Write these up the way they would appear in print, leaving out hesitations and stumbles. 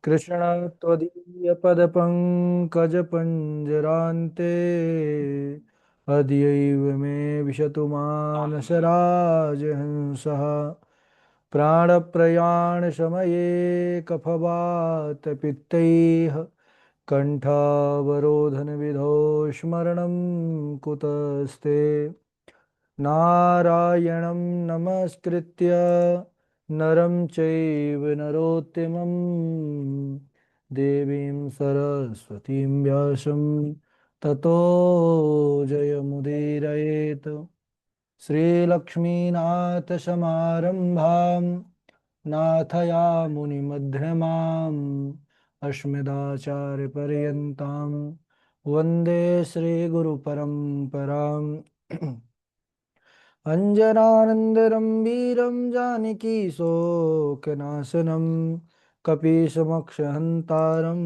कृष्ण त्वदीयपदपङ्कजपञ्जरान्ते अद्यैव मे विशतु मानसराजहंसः प्राणप्रयाणसमये कफवातपित्तैः कण्ठावरोधनविधौ स्मरणं कुतस्ते नारायणं नमस्कृत्य नरं चैव नरोत्तमं देवीं सरस्वतीं व्यासं ततो जयमुदीरयेत् श्रीलक्ष्मीनाथसमारम्भां नाथयामुनिमध्यमाम् अस्मदाचार्यपर्यन्तां वन्दे श्रीगुरुपरम्पराम् अञ्जनानन्दं वीरं जानकीशोकनाशनं कपीशमक्षहन्तारं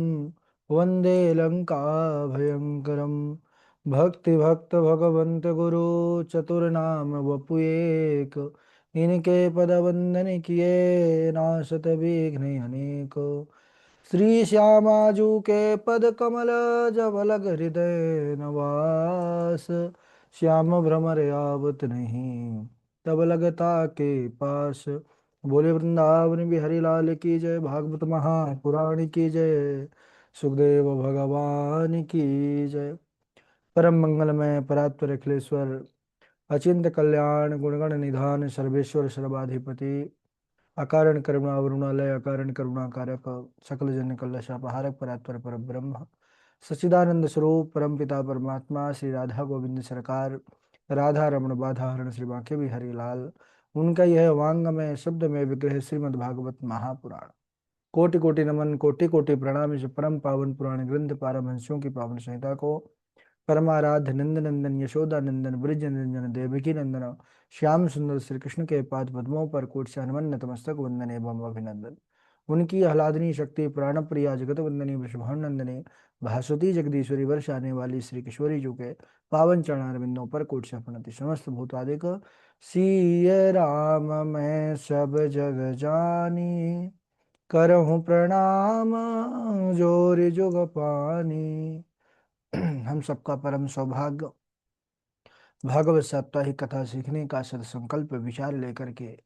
वन्दे लङ्काभयङ्करं भक्तिभक्तभगवन्त गुरु चतुर्नाम वपुएक इनके पद वंदन किए नासत विघ्न अनेक श्री श्यामाजू के पद कमल जबलग हृदय नवास श्याम भ्रमर आवत नहीं तब लगता के पास। बोले वृंदावन बिहारी लाल की जय, भागवत महापुराण की जय, सुखदेव भगवान की जय। परम मंगलमय परात्पर अखिलेश्वर अचिंत कल्याण गुणगण निधान सर्वेश्वर सर्वाधिपति अकारण करुणा वरुणालय अकारण करुणा कारक सकल जन कल्लशापहारक परात्पर पर ब्रह्म सच्चिदानंद स्वरूप परम पिता परमात्मा श्री राधा गोविंद सरकार राधा रमण बाधा हरण श्री बांके बिहारी लाल उनका यह वांग में शब्द में विग्रह श्रीमद् भागवत महापुराण। कोटि कोटि नमन कोटि कोटि प्रणाम। इस परम पावन पुराण ग्रंथ पारमहंस्यों की पावन संहिता को परमाराध्य नंद नंदन यशोदा नंदन ब्रज नंदन देवकी नंदन श्याम सुंदर श्री कृष्ण के पाद पद्मों पर कोट से हनुमन नतमस्तक वंदन एवं अभिनंदन। उनकी आह्लादनी शक्ति प्राण प्रिया जगत वंदनी वृषभान नंदनी भासुती जगदीश्वरी वर्ष आने वाली श्री किशोरी जी के पावन चरणारविंदों पर कोट से प्रणति। समस्त भूतादिक सीय राम मैं सब जग जानी करहूँ प्रणाम जोर जुग पानी। हम सबका परम सौभाग्य भागवत साप्ताहिक कथा सीखने का सदसंकल्प विचार लेकर के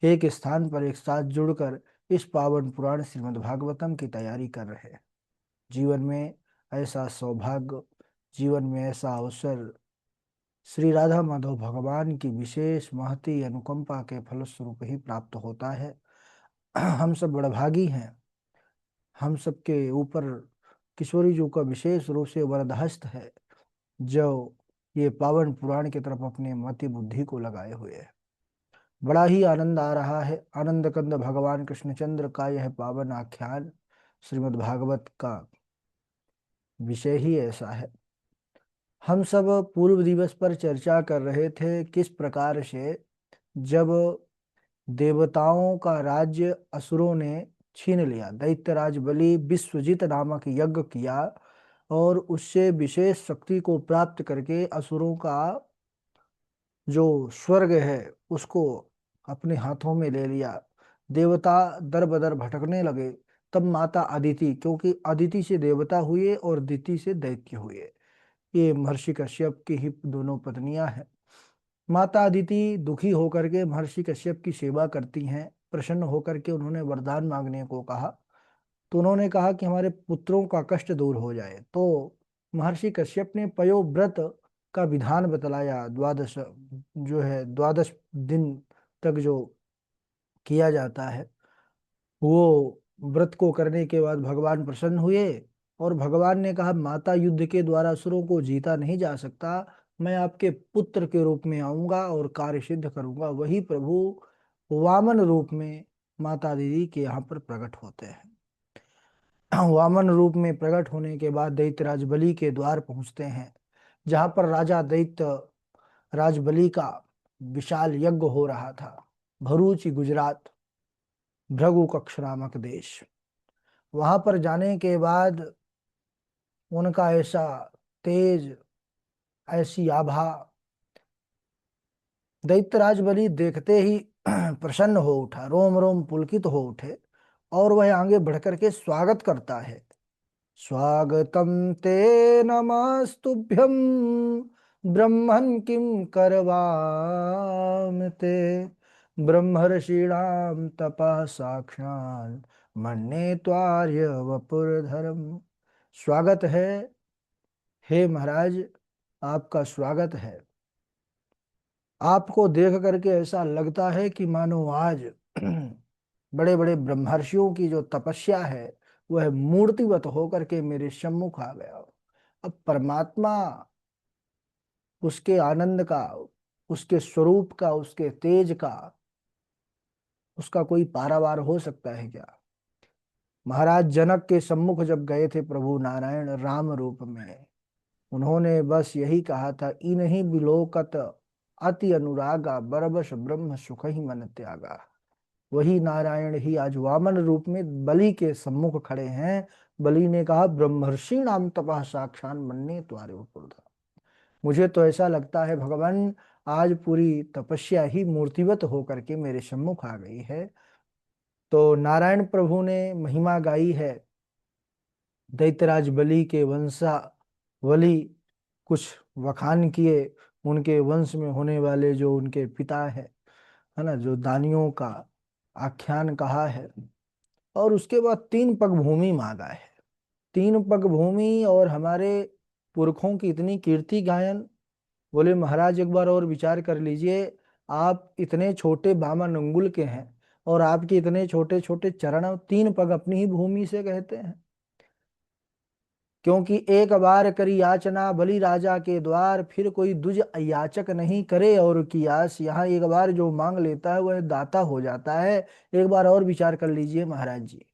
एक स्थान पर एक साथ जुड़कर इस पावन पुराण श्रीमद् भागवतम की तैयारी कर रहे हैं। जीवन में ऐसा सौभाग्य, जीवन में ऐसा अवसर श्री राधा माधव भगवान की विशेष महती अनुकंपा के फलस्वरूप ही प्राप्त होता है। हम सब बड़भागी हैं। हम सबके ऊपर किशोरी जी का विशेष रूप से वरदहस्त है जो ये पावन पुराण की तरफ अपने मति बुद्धि को लगाए हुए है। बड़ा ही आनंद आ रहा है। आनंद कंद भगवान कृष्णचंद्र का यह पावन आख्यान श्रीमद् भागवत का विषय ही ऐसा है। हम सब पूर्व दिवस पर चर्चा कर रहे थे किस प्रकार से जब देवताओं का राज्य असुरों ने छीन लिया, दैत्यराज बलि विश्वजित नामक यज्ञ किया और उससे विशेष शक्ति को प्राप्त करके असुरों का जो स्वर्ग है उसको अपने हाथों में ले लिया। देवता दर बदर भटकने लगे। तब माता अदिति, क्योंकि अदिति से देवता हुए और दिति से दैत्य हुए, ये महर्षि कश्यप की ही दोनों पत्नियां हैं। माता अदिति दुखी होकर के महर्षि कश्यप की सेवा करती हैं। प्रसन्न होकर के उन्होंने वरदान मांगने को कहा, तो उन्होंने कहा कि हमारे पुत्रों का कष्ट दूर हो जाए। तो महर्षि कश्यप ने पयोव्रत का विधान बतलाया। द्वादश जो है, द्वादश दिन तक जो किया जाता है, वो व्रत को करने के बाद भगवान प्रसन्न हुए और भगवान ने कहा, माता युद्ध के द्वारा असुरों को जीता नहीं जा सकता, मैं आपके पुत्र के रूप में आऊंगा और कार्य सिद्ध करूंगा। वही प्रभु वामन रूप में माता दीदी के यहाँ पर प्रकट होते हैं। वामन रूप में प्रकट होने के बाद दैत्यराज बलि के द्वार पहुंचते हैं, जहां पर राजा दैत्य राज बलि का विशाल यज्ञ हो रहा था। भरूच गुजरात, भृगु कक्ष नामक देश। वहां पर जाने के बाद उनका ऐसा तेज, ऐसी आभा, दैत्यराज बलि देखते ही प्रसन्न हो उठा, रोम रोम पुलकित हो उठे और वह आगे बढ़कर के स्वागत करता है। स्वागतम ते नमस्तुभ्यं ब्रह्मन् किं करवाम ते ब्रह्मर्षीणां तपः साक्षान् मन्ये त्वार्य वपुर्धरम। स्वागत है, हे महाराज, आपका स्वागत है। आपको देख करके ऐसा लगता है कि मानो आज बड़े बड़े ब्रह्मर्षियों की जो तपस्या है वह मूर्तिवत होकर के मेरे सम्मुख आ गया। अब परमात्मा, उसके आनंद का, उसके स्वरूप का, उसके तेज का, उसका कोई पारावार हो सकता है क्या? महाराज जनक के सम्मुख जब गए थे प्रभु नारायण राम रूप में, उन्होंने बस यही कहा था, इन्हीं बिलोकत अति अनुरागा बरबस ब्रह्म सुख ही मन त्यागा। वही नारायण ही आज वामन रूप में बलि के सम्मुख खड़े हैं। बलि ने कहा, ब्रह्मर्षि नाम तपः साक्षान मन्ये त्वारे वपुर्धरम। मुझे तो ऐसा लगता है भगवान, आज पूरी तपस्या ही मूर्तिवत होकर के मेरे सम्मुख आ गई है। तो नारायण प्रभु ने महिमा गाई है दैत्यराज बलि के वंशावली, कुछ वखान किए उनके वंश में होने वाले जो उनके पिता है ना, जो दानियों का आख्यान कहा है। और उसके बाद 3 पग भूमि मांगा है। 3 पग भूमि और हमारे पुरखों की इतनी कीर्ति गायन। बोले महाराज एक बार और विचार कर लीजिए, आप इतने छोटे बामन अंगुल के हैं और आपके इतने छोटे छोटे चरण 3 पग अपनी ही भूमि से कहते हैं। क्योंकि एक बार करी याचना बलि राजा के द्वार, फिर कोई दुज याचक नहीं करे और की आस। यहाँ एक बार जो मांग लेता है वह दाता हो जाता है। एक बार और विचार कर लीजिए महाराज जी।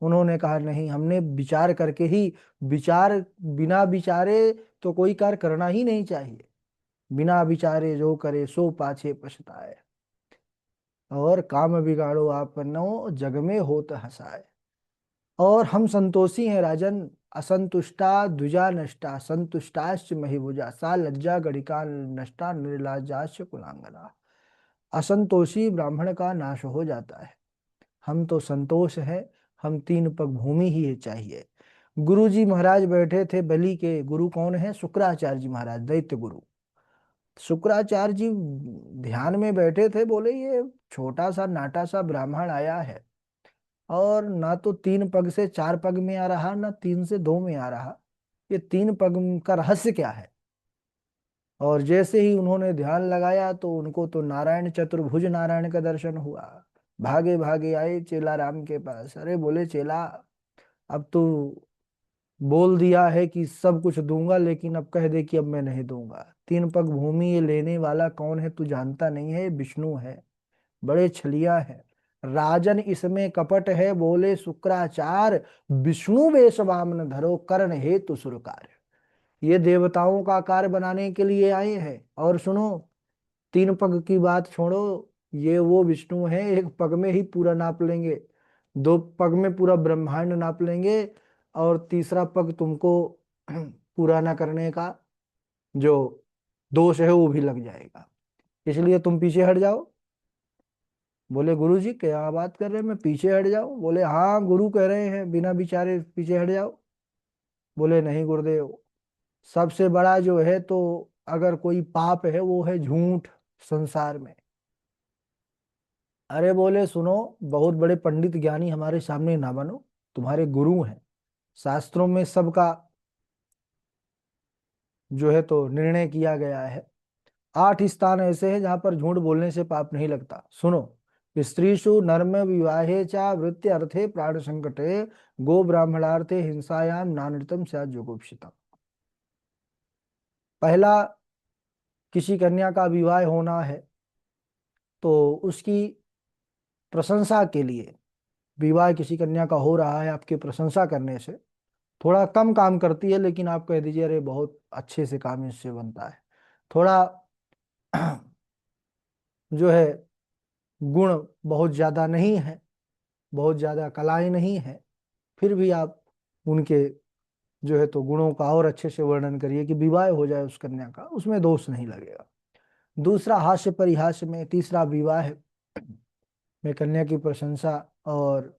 उन्होंने कहा नहीं, हमने विचार करके ही, विचार बिना विचारे तो कोई कार्य करना ही नहीं चाहिए। बिना विचारे जो करे सो पाछे पछताए, और काम बिगाड़ो आपनो जग में होत हंसाए। और हम संतोषी हैं राजन। असंतुष्टा द्विजा नष्टा संतुष्टाश्च महिभुजा सा लज्जा गणिका नष्टा निर्लज्जाश्च कुलांगना। असंतोषी ब्राह्मण का नाश हो जाता है। हम तो संतोष है, हम 3 पग भूमि ही चाहिए। गुरु जी महाराज बैठे थे, बलि के गुरु कौन है? शुक्राचार्य जी महाराज, दैत्य गुरु। शुक्राचार्य जी ध्यान में बैठे थे, बोले ये छोटा सा नाटा सा ब्राह्मण आया है और ना तो 3 पग से 4 पग में आ रहा, ना 3 से 2 में आ रहा। ये 3 पग का रहस्य क्या है? और जैसे ही उन्होंने ध्यान लगाया तो उनको तो नारायण चतुर्भुज नारायण का दर्शन हुआ। भागे भागे आए चेला राम के पास। अरे बोले चेला, अब तो बोल दिया है कि सब कुछ दूंगा, लेकिन अब कह दे कि अब मैं नहीं दूंगा। 3 पग भूमि ये लेने वाला कौन है तू जानता नहीं है? विष्णु है। बड़े छलिया है राजन, इसमें कपट है। बोले शुक्राचार्य, विष्णु वेश वामन धरो कर्ण हेतु सुरकार। ये देवताओं का कार्य बनाने के लिए आए हैं। और सुनो, 3 पग की बात छोड़ो, ये वो विष्णु है, 1 पग में ही पूरा नाप लेंगे, 2 पग में पूरा ब्रह्मांड नाप लेंगे, और तीसरा पग तुमको पूरा ना करने का जो दोष है वो भी लग जाएगा। इसलिए तुम पीछे हट जाओ। बोले गुरु जी क्या बात कर रहे हैं, मैं पीछे हट जाऊं? बोले हाँ, गुरु कह रहे हैं बिना विचारे पीछे हट जाओ। बोले नहीं गुरुदेव, सबसे बड़ा जो है तो अगर कोई पाप है वो है झूठ संसार में। अरे बोले सुनो, बहुत बड़े पंडित ज्ञानी हमारे सामने ना बनो, तुम्हारे गुरु हैं। शास्त्रों में सबका जो है तो निर्णय किया गया है। 8 स्थान ऐसे हैं जहां पर झूठ बोलने से पाप नहीं लगता। सुनो, स्त्रीषु नर्म विवाहे चा वृत्ति अर्थे प्राण संकटे गो ब्राह्मणार्थे हिंसायाम नानृतम स्यात् जुगुप्सितम्। पहला, किसी कन्या का विवाह होना है तो उसकी प्रशंसा के लिए, विवाह किसी कन्या का हो रहा है आपके प्रशंसा करने से थोड़ा कम काम करती है, लेकिन आप कह दीजिए अरे बहुत अच्छे से काम इससे बनता है। थोड़ा जो है गुण बहुत ज्यादा नहीं है, बहुत ज्यादा कलाएं नहीं है, फिर भी आप उनके जो है तो गुणों का और अच्छे से वर्णन करिए कि विवाह हो जाए उस कन्या का, उसमें दोष नहीं लगेगा। दूसरा, हास्य परिहास्य में। तीसरा, विवाह में कन्या की प्रशंसा और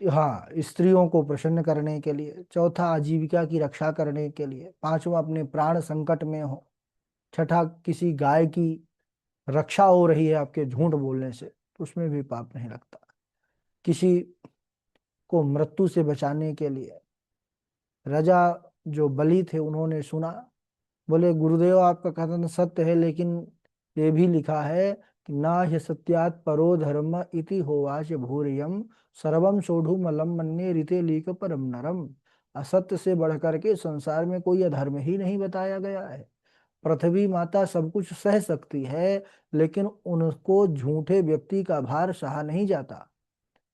हाँ, स्त्रियों को प्रसन्न करने के लिए, चौथा आजीविका की रक्षा करने के लिए, पांचवा अपने प्राण संकट में हो, छठा किसी गाय की रक्षा हो रही है आपके झूठ बोलने से तो उसमें भी पाप नहीं लगता, किसी को मृत्यु से बचाने के लिए। राजा जो बलि थे उन्होंने सुना, बोले गुरुदेव आपका कथन सत्य है, लेकिन ये भी लिखा है कि ना ह्य सत्यात परो धर्म इति होवाच भूरियम सर्वम सोढ़ु मलम मन्ये रीते लीक परम नरम। असत्य से बढ़कर के संसार में कोई अधर्म ही नहीं बताया गया है। पृथ्वी माता सब कुछ सह सकती है, लेकिन उनको झूठे व्यक्ति का भार सहा नहीं जाता।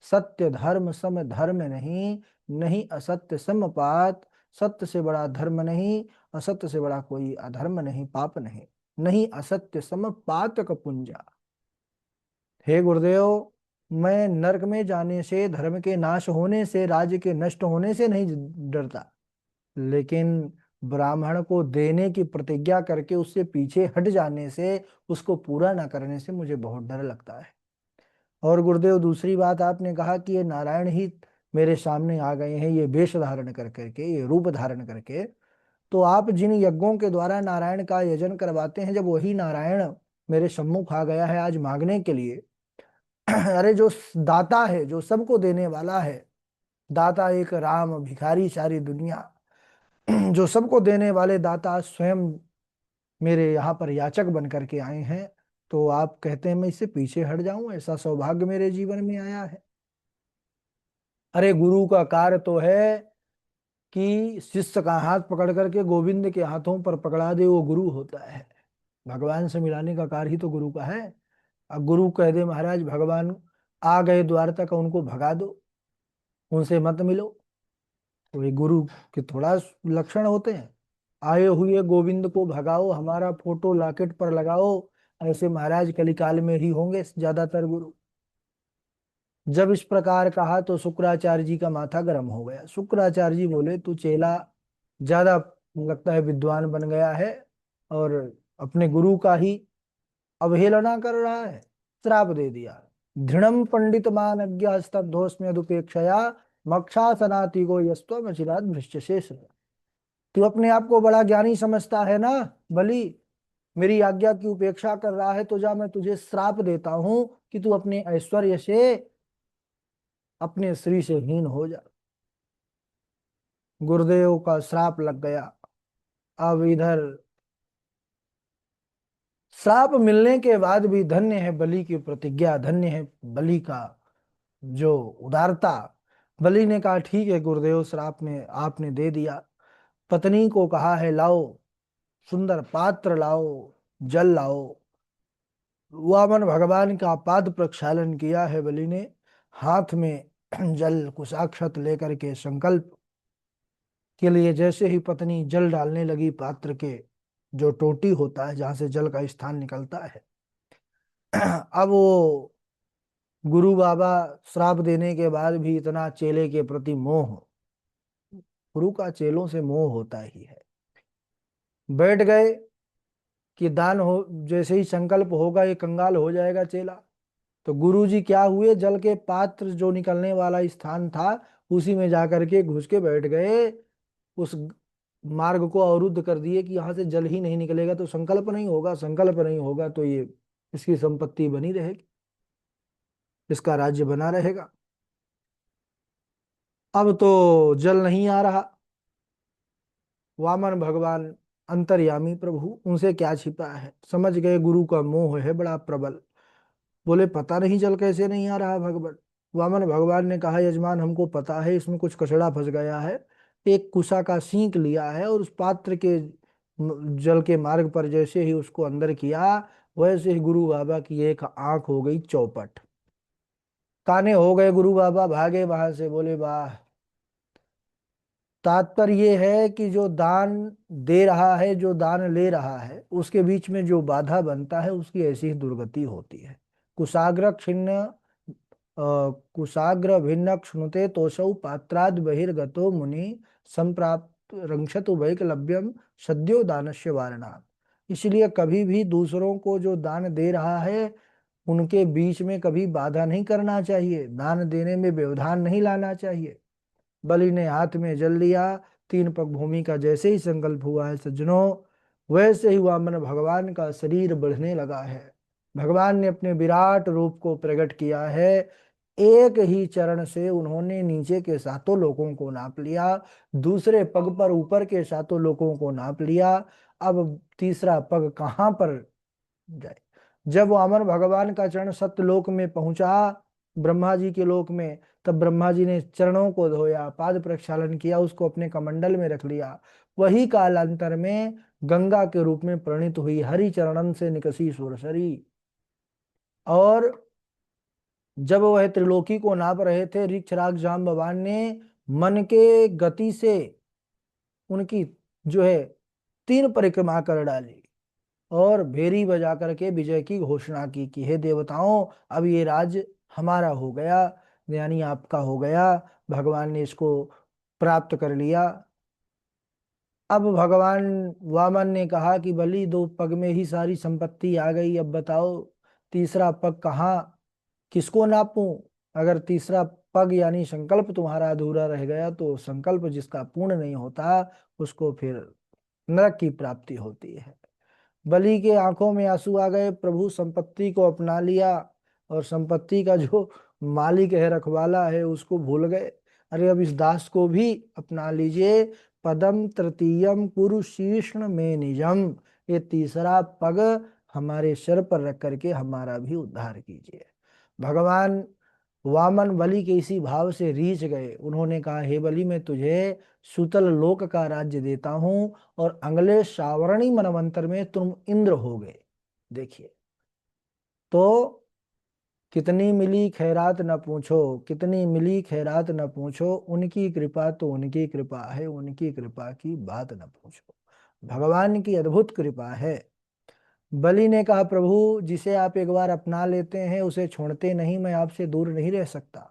सत्य धर्म सम धर्म नहीं, नहीं असत्य सम पात। सत्य से बड़ा धर्म नहीं, असत्य से बड़ा कोई अधर्म नहीं, पाप नहीं। नहीं असत्य सम पातक पुंजा। हे गुरुदेव, मैं नरक में जाने से, धर्म के नाश होने से, राज्य के नष्ट होने से नहीं डरता, लेकिन ब्राह्मण को देने की प्रतिज्ञा करके उससे पीछे हट जाने से, उसको पूरा ना करने से मुझे बहुत डर लगता है। और गुरुदेव दूसरी बात आपने कहा कि ये नारायण ही मेरे सामने आ गए हैं, ये वेश धारण कर करके, ये रूप धारण करके। तो आप जिन यज्ञों के द्वारा नारायण का यजन करवाते हैं, जब वही नारायण मेरे सम्मुख आ गया है आज मांगने के लिए। अरे जो दाता है, जो सबको देने वाला है, दाता एक राम, भिखारी सारी दुनिया, जो सबको देने वाले दाता स्वयं मेरे यहाँ पर याचक बन करके आए हैं, तो आप कहते हैं मैं इससे पीछे हट जाऊं? ऐसा सौभाग्य मेरे जीवन में आया है। अरे गुरु का कार्य तो है कि शिष्य का हाथ पकड़ करके गोविंद के हाथों पर पकड़ा दे, वो गुरु होता है। भगवान से मिलाने का कार्य ही तो गुरु का है। अब गुरु कह दे महाराज भगवान आ गए द्वार तक, उनको भगा दो, उनसे मत मिलो, तो ये गुरु के थोड़ा लक्षण होते हैं। आए हुए गोविंद को भगाओ, हमारा फोटो लॉकेट पर लगाओ, ऐसे महाराज कलिकाल में ही होंगे ज्यादातर गुरु। जब इस प्रकार कहा तो शुक्राचार्य जी का माथा गर्म हो गया। शुक्राचार्य जी बोले तू चेला ज्यादा लगता है विद्वान बन गया है, और अपने गुरु का ही अवहेलना कर रहा है। श्राप दे दिया, दृढ़म पंडित मानज्ञ स्तब्धोस्म्यदुपेक्षया मक्षासनाति को यस्त्वम अचिराद भ्रष्टशेष। तू अपने आप को बड़ा ज्ञानी समझता है ना बलि, मेरी आज्ञा की उपेक्षा कर रहा है, तो जा मैं तुझे श्राप देता हूं कि तू अपने ऐश्वर्य से, अपने श्री से हीन हो जा। गुरुदेव का श्राप लग गया। अब इधर श्राप मिलने के बाद भी धन्य है बलि की प्रतिज्ञा, धन्य है बलि का जो उदारता। बलि ने कहा ठीक है गुरुदेव, श्राप में आपने दे दिया। पत्नी को कहा है लाओ, सुंदर पात्र लाओ, जल लाओ। वामन भगवान का पाद प्रक्षालन किया है बलि ने, हाथ में जल कुशाक्षत लेकर के संकल्प के लिए। जैसे ही पत्नी जल डालने लगी पात्र के, जो टोटी होता है जहां से जल का स्थान निकलता है, अब वो गुरु बाबा श्राप देने के बाद भी इतना चेले के प्रति मोह, गुरु का चेलों से मोह होता ही है। बैठ गए कि दान हो, जैसे ही संकल्प होगा ये कंगाल हो जाएगा चेला। तो गुरु जी क्या हुए, जल के पात्र जो निकलने वाला स्थान था उसी में जाकर के घुस के बैठ गए। उस मार्ग को अवरुद्ध कर दिए कि यहाँ से जल ही नहीं निकलेगा तो संकल्प नहीं होगा, संकल्प नहीं होगा तो ये इसकी संपत्ति बनी रहेगी, इसका राज्य बना रहेगा। अब तो जल नहीं आ रहा। वामन भगवान अंतर्यामी प्रभु, उनसे क्या छिपा है, समझ गए गुरु का मोह है बड़ा प्रबल। बोले पता नहीं जल कैसे नहीं आ रहा भगवान। वामन भगवान ने कहा यजमान हमको पता है, इसमें कुछ कचड़ा फंस गया है। एक कुशा का सींक लिया है और उस पात्र के जल के मार्ग पर जैसे ही उसको अंदर किया, वैसे ही गुरु बाबा की एक आंख हो गई चौपट। काने हो गए, गुरु बाबा भागे वहां से। बोले वाह, तात्पर्य ये है कि जो दान दे रहा है, जो दान ले रहा है, उसके बीच में जो बाधा बनता है उसकी ऐसी ही दुर्गति होती है। कुशाग्र छिन्न कुशाग्र भिन्न क्षुणुते तोषौ पात्राद बहिर्गतो मुनि संप्राप्त रंक्षतु वैकलव्यम सद्यो दानस्य वारणा। इसलिए कभी भी दूसरों को जो दान दे रहा है उनके बीच में कभी बाधा नहीं करना चाहिए, दान देने में व्यवधान नहीं लाना चाहिए। बलि ने हाथ में जल लिया। 3 पग भूमि का जैसे ही संकल्प हुआ है सज्जनों, वैसे ही वामन भगवान का शरीर बढ़ने लगा है। भगवान ने अपने विराट रूप को प्रकट किया है। एक ही चरण से उन्होंने नीचे के 7 लोकों को नाप लिया, दूसरे पग पर ऊपर के 7 लोकों को नाप लिया। अब तीसरा पग कहाँ पर जाए? जब वामन भगवान का चरण सत्यलोक में पहुंचा, ब्रह्मा जी के लोक में, तब ब्रह्मा जी ने चरणों को धोया, पाद प्रक्षालन किया, उसको अपने कमंडल में रख लिया। वही कालांतर में गंगा के रूप में परिणित हुई। हरि चरणन से निकसी सुरसरी। और जब वह त्रिलोकी को नाप रहे थे, ऋक्षराज जाम्बवान ने मन के गति से उनकी जो है 3 परिक्रमा कर डाली और भेरी बजा करके विजय की घोषणा की कि हे देवताओं, अब ये राज्य हमारा हो गया, यानी आपका हो गया। भगवान ने इसको प्राप्त कर लिया। अब भगवान वामन ने कहा कि बलि 2 पग में ही सारी संपत्ति आ गई, अब बताओ तीसरा पग कहाँ, किसको नापूं? अगर तीसरा पग यानी संकल्प तुम्हारा अधूरा रह गया, तो संकल्प जिसका पूर्ण नहीं होता उसको फिर नरक की प्राप्ति होती है। बलि के आंखों में आंसू आ गए। प्रभु संपत्ति को अपना लिया और संपत्ति का जो मालिक है, रखवाला है, उसको भूल गए। अरे अब इस दास को भी अपना लीजिए। पदम तृतीयम कुरु शीर्ष्ण में निजम, ये तीसरा पग हमारे सिर पर रख करके हमारा भी उद्धार कीजिए। भगवान वामन बलि के इसी भाव से रीझ गए। उन्होंने कहा, हे बलि, मैं तुझे सुतल लोक का राज्य देता हूं और अगले सावरणी मनवंतर में तुम इंद्र हो गए। देखिए तो कितनी मिली खैरात न पूछो, कितनी मिली खैरात न पूछो, उनकी कृपा तो उनकी कृपा है, उनकी कृपा की बात न पूछो। भगवान की अद्भुत कृपा है। बलि ने कहा, प्रभु जिसे आप एक बार अपना लेते हैं उसे छोड़ते नहीं, मैं आपसे दूर नहीं रह सकता।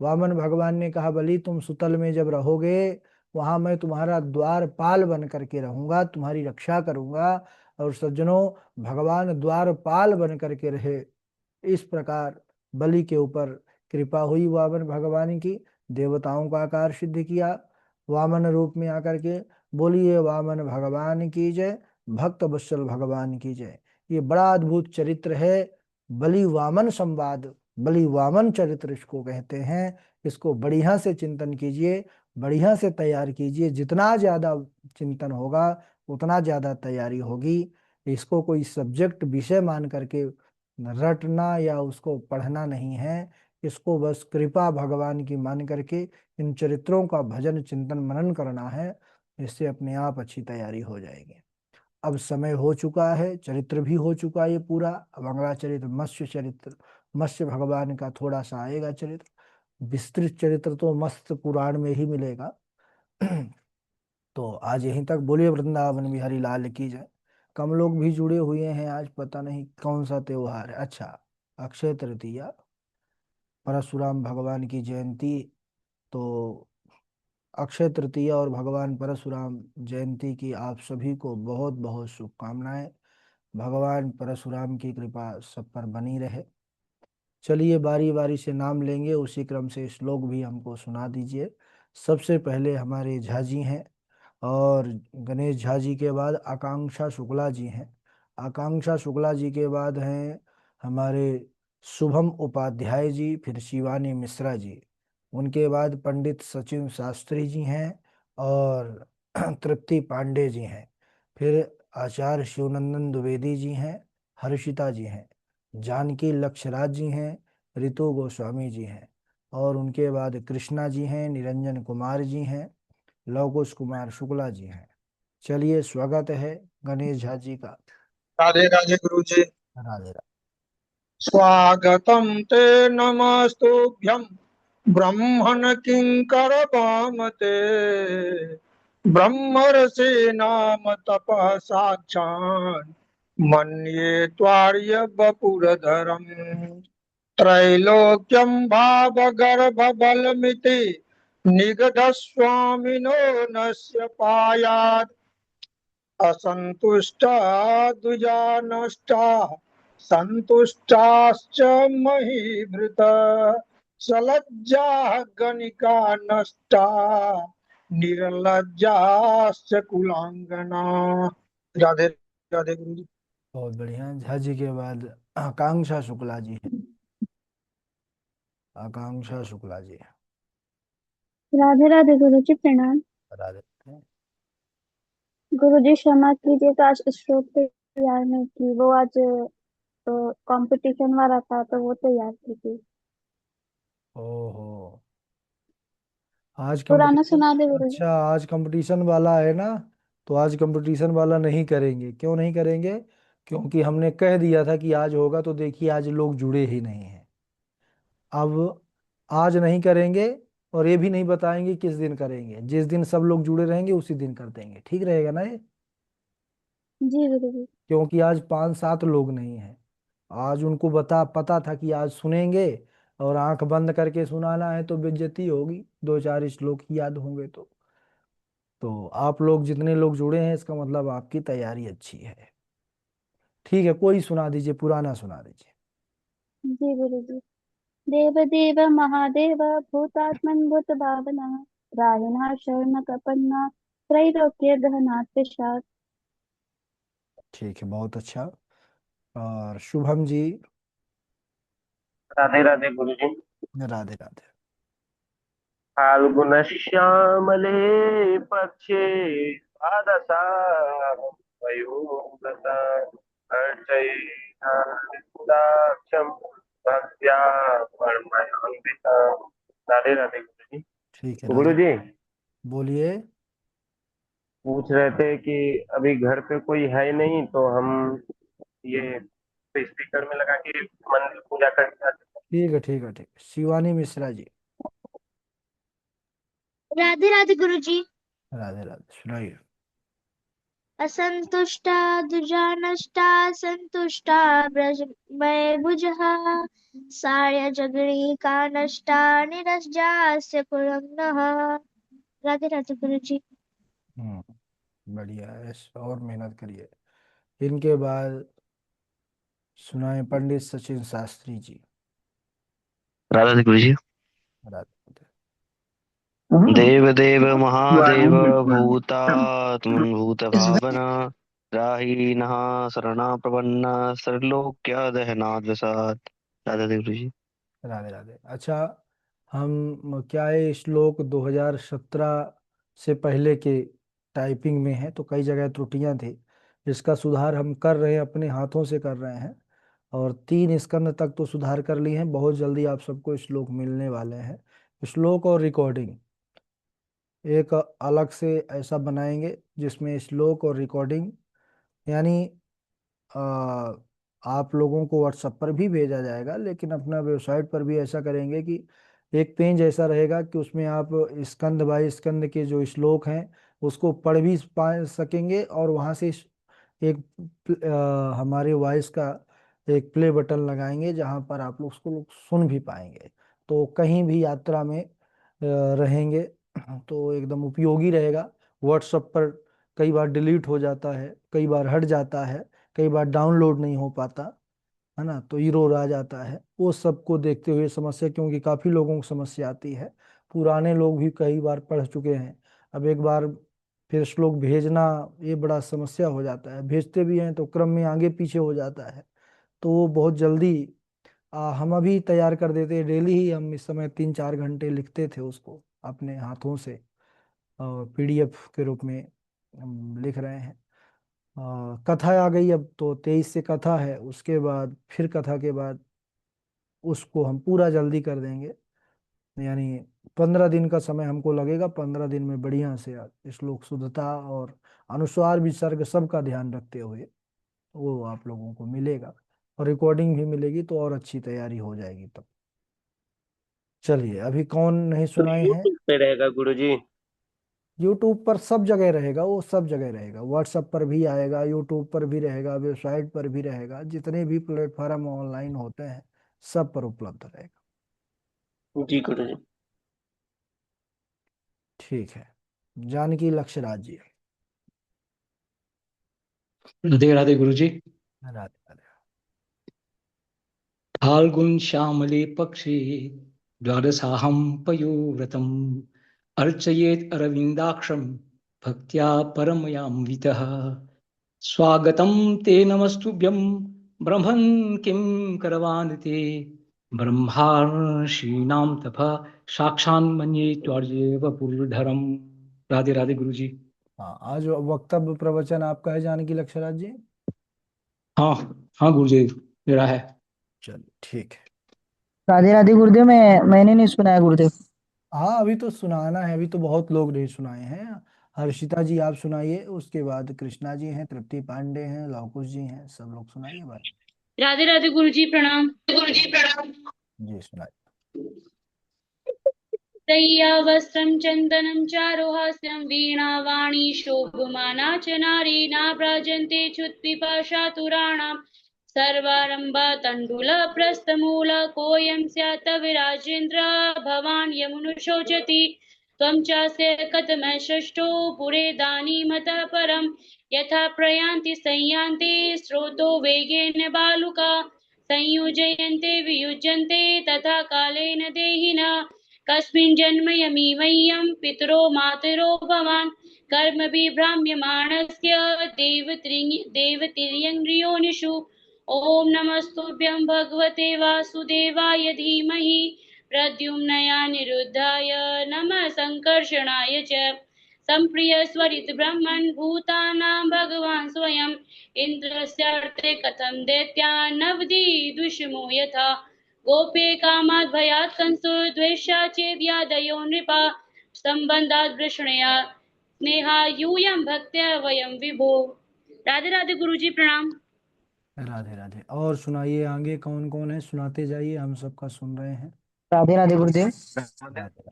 वामन भगवान ने कहा, बलि तुम सुतल में जब रहोगे, वहां मैं तुम्हारा द्वारपाल बन करके रहूंगा, तुम्हारी रक्षा करूंगा। और सज्जनों, भगवान द्वारपाल बन करके रहे। इस प्रकार बलि के ऊपर कृपा हुई वामन भगवान की। देवताओं का आकार सिद्ध किया वामन रूप में आकर के। बोलिए वामन भगवान की जय, भक्त वत्सल भगवान की जय। ये बड़ा अद्भुत चरित्र है, बलि वामन संवाद, बलि वामन चरित्र इसको कहते हैं। इसको बढ़िया से चिंतन कीजिए, बढ़िया से तैयार कीजिए। जितना ज्यादा चिंतन होगा उतना ज्यादा तैयारी होगी। इसको कोई सब्जेक्ट विषय मान करके रटना या उसको पढ़ना नहीं है। इसको बस कृपा भगवान की मान करके इन चरित्रों का भजन चिंतन मनन करना है। इससे अपने आप अच्छी तैयारी हो जाएगी। अब समय हो चुका है, चरित्र भी हो चुका है ये पूरा। अब अगला चरित्र मत्स्य चरित्र, मत्स्य भगवान का थोड़ा सा आएगा चरित्र। विस्तृत चरित्र तो मत्स्य पुराण में ही मिलेगा। तो आज यहीं तक। बोलिए वृंदावन बिहारी लाल की जय। कम लोग भी जुड़े हुए हैं आज, पता नहीं कौन सा त्योहार है। अच्छा, अक्षय तृतीया, परशुराम भगवान की जयंती। तो अक्षय तृतीया और भगवान परशुराम जयंती की आप सभी को बहुत बहुत शुभकामनाएं। भगवान परशुराम की कृपा सब पर बनी रहे। चलिए बारी बारी से नाम लेंगे, उसी क्रम से श्लोक भी हमको सुना दीजिए। सबसे पहले हमारे झा जी हैं, और गणेश झा जी के बाद आकांक्षा शुक्ला जी हैं। आकांक्षा शुक्ला जी के बाद हैं हमारे शुभम उपाध्याय जी, फिर शिवानी मिश्रा जी। उनके बाद पंडित सचिन शास्त्री जी हैं, और तृप्ति पांडे जी हैं। फिर आचार्य शिवनंदन द्विवेदी जी हैं, हर्षिता जी हैं, जानकी लक्षराज जी हैं, रितु गोस्वामी जी हैं, और उनके बाद कृष्णा जी हैं, निरंजन कुमार जी हैं, लवकुश कुमार शुक्ला जी हैं। चलिए स्वागत है गणेश झा जी का। राधे राधे गुरु जी। राधे राधे। स्वागतम ते नमस्तुभ्यं ब्रह्मण किंकर वामते ब्रह्मर्षि नाम तपः साक्षान् मन्ये त्वार्य वपुरधरम् त्रैलोक्यं भावगर्भबलमिति निगतस्वामिनो नस्य पायात् असन्तुष्टा द्विजा नष्टा सन्तुष्टाश्च महीभृत सलज्जाः गणिका नष्टा निर्लज्जाश्च कुलाङ्गना। राधे राधे गुरु जी। बहुत बढ़िया। झा जी के बाद आकांक्षा शुक्ला जी हैं। आकांक्षा शुक्ला जी। राधे राधे गुरु जी, प्रणाम। राधे राधे। गुरु जी क्षमा कीजिएगा, आज श्लोक तैयार नहीं की। वो आज कंपटीशन वाला था तो वो तैयार की थी। ओहो, आज पुराना कंपटीशन। सुना दे गुरु जी। अच्छा, आज कंपटीशन वाला है ना? तो आज कंपटीशन वाला नहीं करेंगे। क्यों नहीं करेंगे? क्योंकि हमने कह दिया था कि आज होगा, तो देखिए आज लोग जुड़े ही नहीं हैं। अब आज नहीं करेंगे, और ये भी नहीं बताएंगे किस दिन करेंगे। जिस दिन सब लोग जुड़े रहेंगे उसी दिन कर देंगे। ठीक रहेगा ना ये? जी गुरु जी। क्योंकि आज 5-7 लोग नहीं हैं। आज उनको पता था कि आज सुनेंगे, और आंख बंद करके सुनाना है तो बेइज्जती होगी। 2-4 श्लोक ही याद होंगे तो आप लोग जितने लोग जुड़े हैं, इसका मतलब आपकी तैयारी अच्छी है। ठीक है, कोई सुना दीजिए, पुराना सुना दीजिए। जी गुरु जी। देव देव महादेव भूतात्मन भूत भावना राहिना शरण कपन्ना त्रैलोक्य गहनाथ प्रसाद। ठीक है, बहुत अच्छा। और शुभम जी। राधे राधे गुरु जी। राधे राधे। फाल्गुन श्यामले पक्षे द्वादशाहं वयोगता अर्चयिताक्षं भक्त्या परमयान्विता। राधे राधे गुरु जी। ठीक है, तो राधे। गुरु जी बोलिए। पूछ रहे थे कि अभी घर पे कोई है नहीं, तो हम ये स्पीकर में लगा के मंदिर पूजा करके आते हैं। ठीक है, ठीक है, ठीक है। शिवानी मिश्रा जी। राधे राधे गुरु जी। राधे राधे, सुनाइए। असंतुष्टा दुजानष्टा संतुष्टा ब्रज में बुझा सार्य जगणी का नष्टा निरज्जास्य कुलग्नः। राधे राधे गुरु जी। बढ़िया है, और मेहनत करिए। इनके बाद सुनाए पंडित सचिन शास्त्री जी। राधा जी गुरु जी। राधे देव देव महादेव भूतात्मन भूत भावना राहीनः शरणा प्रपन्ना सर्वलोक्य दहनाद वसात। राधा जी गुरु जी। राधे। राधे। अच्छा, हम क्या है, श्लोक 2017 से पहले के टाइपिंग में है, तो कई जगह त्रुटियां थी। इसका सुधार हम कर रहे हैं, अपने हाथों से कर रहे हैं। और 3 स्कंद तक तो सुधार कर लिए हैं। बहुत जल्दी आप सबको श्लोक मिलने वाले हैं। श्लोक और रिकॉर्डिंग एक अलग से ऐसा बनाएंगे, जिसमें श्लोक और रिकॉर्डिंग, यानी आ, आप लोगों को व्हाट्सएप पर भी भेजा जाएगा, लेकिन अपना वेबसाइट पर भी ऐसा करेंगे कि एक पेज ऐसा रहेगा कि उसमें आप स्कंद बाय स्कंद के जो श्लोक हैं उसको पढ़ भी पा सकेंगे, और वहाँ से एक हमारे वॉइस का एक प्ले बटन लगाएंगे, जहाँ पर आप लोग उसको लोग सुन भी पाएंगे। तो कहीं भी यात्रा में रहेंगे तो एकदम उपयोगी रहेगा। व्हाट्सएप पर कई बार डिलीट हो जाता है, कई बार हट जाता है, कई बार डाउनलोड नहीं हो पाता है ना, तो एरर आ जाता है। वो सबको देखते हुए समस्या, क्योंकि काफी लोगों को समस्या आती है। पुराने लोग भी कई बार पढ़ चुके हैं। अब एक बार फिर श्लोक भेजना, ये बड़ा समस्या हो जाता है। भेजते भी हैं तो क्रम में आगे पीछे हो जाता है। तो वो बहुत जल्दी हम अभी तैयार कर देते हैं। डेली ही हम इस समय 3-4 घंटे लिखते थे उसको अपने हाथों से, पीडीएफ के रूप में हम लिख रहे हैं। कथा आ गई, अब तो 23 से कथा है। उसके बाद फिर कथा के बाद उसको हम पूरा जल्दी कर देंगे। यानी 15 दिन का समय हमको लगेगा। 15 दिन में बढ़िया से श्लोक शुद्धता और अनुस्वार विसर्ग सबका ध्यान रखते हुए वो आप लोगों को मिलेगा, और रिकॉर्डिंग भी मिलेगी, तो और अच्छी तैयारी हो जाएगी तब। चलिए, अभी कौन नहीं तो सुनाए हैं? यूट्यूब पे रहेगा गुरु जी। यूट्यूब पर सब जगह रहेगा, वो सब जगह रहेगा। व्हाट्सएप पर भी आएगा, यूट्यूब पर भी रहेगा, वेबसाइट पर भी रहेगा। जितने भी प्लेटफॉर्म ऑनलाइन होते हैं सब पर उपलब्ध रहेगा। जी गुरु जी। ठीक है। जानकी लक्ष्यराज जी। राधे राधे गुरु जी। राधे राधे। फाल्गुन श्यामले पक्षे द्वादशाहं पयोव्रतम् अर्चयेत् अरविन्दाक्षं भक्त्या परमयान्वितः स्वागतं ते नमस्तुभ्यं ब्रह्मन् किं करवाणि ते ब्रह्मार्षीणां तपः साक्षान् मन्ये त्वर्येव पुरधरम्। राधे राधे गुरु जी। हाँ, आज वक्तव्य प्रवचन आपका है जानकी लक्षराज जी? हाँ हाँ गुरुदेव मेरा है। चलिए ठीक है। राधे राधे गुरुदेव। मैंने नहीं सुना है गुरुदेव। हाँ, अभी तो सुनाना है, अभी तो बहुत लोग नहीं सुनाए हैं। हर्षिता जी आप सुनाइए, उसके बाद कृष्णा जी हैं, तृप्ति पांडे हैं, लवकुश जी हैं, सब लोग सुनाइए भाई। राधे राधे गुरु जी प्रणाम। जी सुनाइए। दय्यावस्त्रं चन्दनं चारुहास्यं वीणावाणी शोभमाना च नारी नाभ्राजन्ते च्युत्पिपाशातुराणां सर्वारम्भा तण्डुलप्रस्थमूल कोऽयं स्यात् विराजेन्द्र भवान् यमुनुशोचति त्वं चास्य कथमः सृष्टो पुरेदानीमतः परं यथा प्रयान्ति संयान्ति स्रोतो वेगेन बालुका संयुज्यन्ते वियुज्यन्ते तथा कालेन देहिनः कस्मिन् जन्मयमि मह्यं पितरो मातरो भवान् कर्मभिभ्राम्यमाणस्य देवतिर्यङ्ग्रियोनिषु ॐ नमस्तुभ्यं भगवते वासुदेवाय धीमहि प्रद्युम्नया निरुद्धाय नमः संकर्षणाय च सम्प्रिय स्वरित ब्रह्मन् भूतानां भगवान् स्वयं इन्द्रस्यार्थे कथं दैत्यान्नवधि दुष्मो यथा गोपे कामात् भयात् कंसो द्वेषा चेद्यादयो नृपा संबंधात् वृष्णया स्नेहा यूयं भक्त्या वयं विभो। राधे राधे गुरु जी प्रणाम। राधे राधे। और सुनाइए, आगे कौन कौन है, सुनाते जाइए, हम सबका सुन रहे हैं। राधे राधे गुरुदेव। राधे राधे,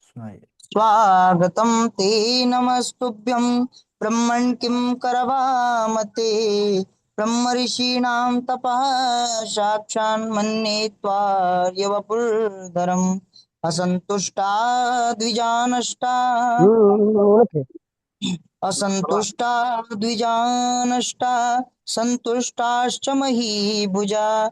सुनाइए। स्वागतं ते नमस्तुभ्यं ब्रह्मन् किं करवामते ब्रह्मर्षीणां तपः साक्षान् मन्ये त्वार्यवपुर्धरम् असन्तुष्टा द्विजानष्टा असन्तुष्टा द्विजानष्टा सन्तुष्टाश्च महीभुजा